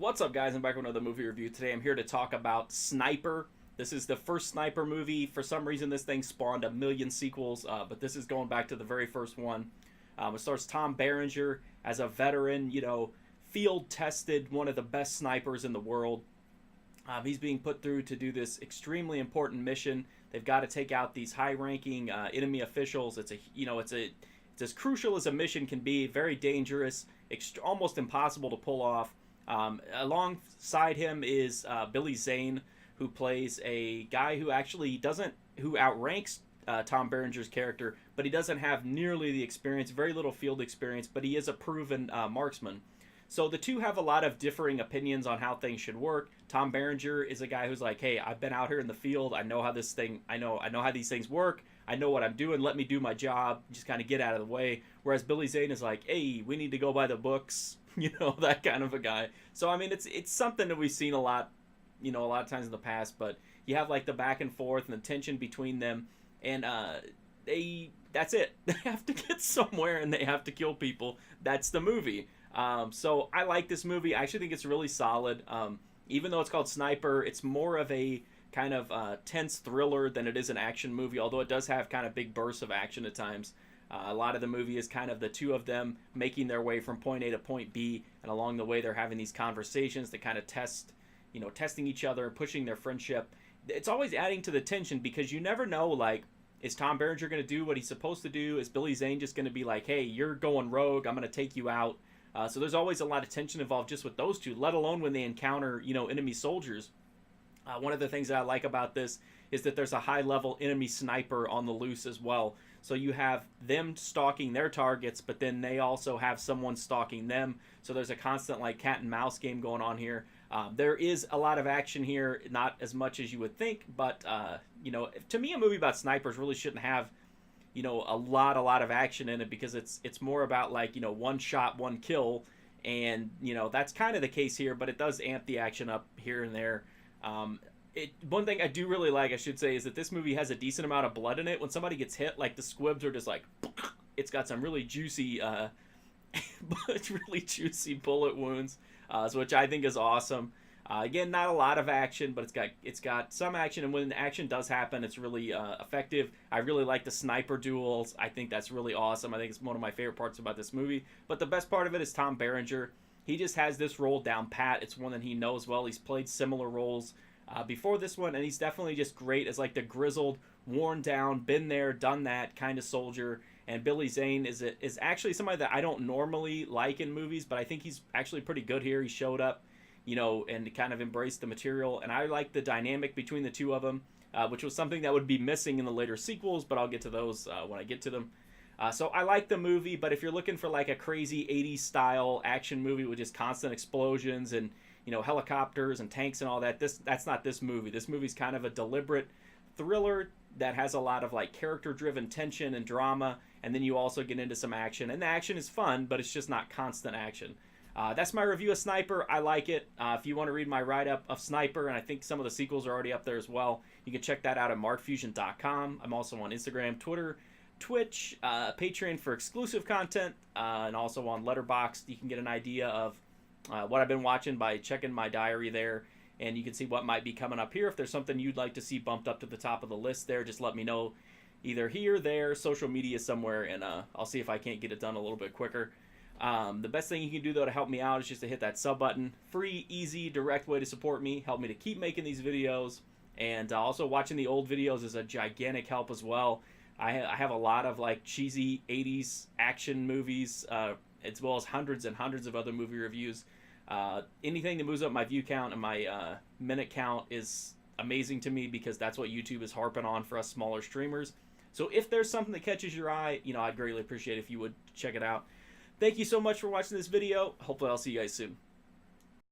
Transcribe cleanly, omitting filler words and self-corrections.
What's up, guys? I'm back with another movie review. Today I'm here to talk about Sniper. This is the first Sniper movie. For some reason, this thing spawned a million sequels, but this is going back to the very first one. It stars Tom Berenger as a veteran, field-tested, one of the best snipers in the world. He's being put through to do this extremely important mission. They've got to take out these high-ranking enemy officials. It's as crucial as a mission can be. Very dangerous, almost impossible to pull off. Alongside him is Billy Zane, who plays a guy who outranks Tom Berenger's character, but he doesn't have nearly the experience, very little field experience, but he is a proven marksman. So the two have a lot of differing opinions on how things should work. Tom Berenger is a guy who's like, hey, I've been out here in the field. I know how these things work. I know what I'm doing. Let me do my job. Just kind of get out of the way. Whereas Billy Zane is like, hey, we need to go by the books. That kind of a guy. So I mean, it's something that we've seen a lot of times in the past. But you have like the back and forth and the tension between them, and that's it. They have to get somewhere and they have to kill people. That's the movie. So I like this movie. I actually think it's really solid. Even though it's called Sniper, it's more of a kind of tense thriller than it is an action movie, although it does have kind of big bursts of action at times. A lot of the movie is kind of the two of them making their way from point A to point B, and along the way they're having these conversations that kind of testing each other, pushing their friendship. It's always adding to the tension because you never know, like, is Tom Berenger going to do what he's supposed to do? Is Billy Zane just going to be like, hey, you're going rogue, I'm going to take you out? So there's always a lot of tension involved just with those two, let alone when they encounter, enemy soldiers. One of the things that I like about this is that there's a high-level enemy sniper on the loose as well. So you have them stalking their targets, but then they also have someone stalking them. So there's a constant like cat and mouse game going on here. There is a lot of action here, not as much as you would think, but to me, a movie about snipers really shouldn't have a lot of action in it, because it's more about like one shot, one kill, and that's kind of the case here. But it does amp the action up here and there. One thing I do really like, I should say, is that this movie has a decent amount of blood in it. When somebody gets hit, like the squibs are just like, it's got some really juicy, really juicy bullet wounds, which I think is awesome. Again, not a lot of action, but it's got some action, and when the action does happen, it's really effective. I really like the sniper duels. I think that's really awesome. I think it's one of my favorite parts about this movie. But the best part of it is Tom Berenger. He just has this role down pat. It's one that he knows well. He's played similar roles before this one, and he's definitely just great as like the grizzled, worn down, been there, done that kind of soldier. And Billy Zane is actually somebody that I don't normally like in movies, but I think he's actually pretty good here. He showed up, and kind of embraced the material, and I like the dynamic between the two of them, which was something that would be missing in the later sequels, but I'll get to those when I get to them. So I like the movie, but if you're looking for like a crazy 80s style action movie with just constant explosions and helicopters and tanks and all that, that's not this movie. This movie's kind of a deliberate thriller that has a lot of like character driven tension and drama, and then you also get into some action, and the action is fun, but it's just not constant action. That's my review of Sniper. I like it. If you want to read my write-up of Sniper, and I think some of the sequels are already up there as well, you can check that out at markfusion.com. I'm also on Instagram, Twitter, Twitch, Patreon for exclusive content, and also on Letterboxd. You can get an idea of what I've been watching by checking my diary there, and you can see what might be coming up here. If there's something you'd like to see bumped up to the top of the list there, just let me know, either here, there, social media somewhere, and I'll see if I can't get it done a little bit quicker. The best thing you can do, though, to help me out is just to hit that sub button. Free, easy, direct way to support me. Help me to keep making these videos. And also watching the old videos is a gigantic help as well. I have a lot of like cheesy 80s action movies, as well as hundreds and hundreds of other movie reviews. Anything that moves up my view count and my minute count is amazing to me, because that's what YouTube is harping on for us smaller streamers. So if there's something that catches your eye, I'd greatly appreciate it if you would check it out. Thank you so much for watching this video. Hopefully I'll see you guys soon.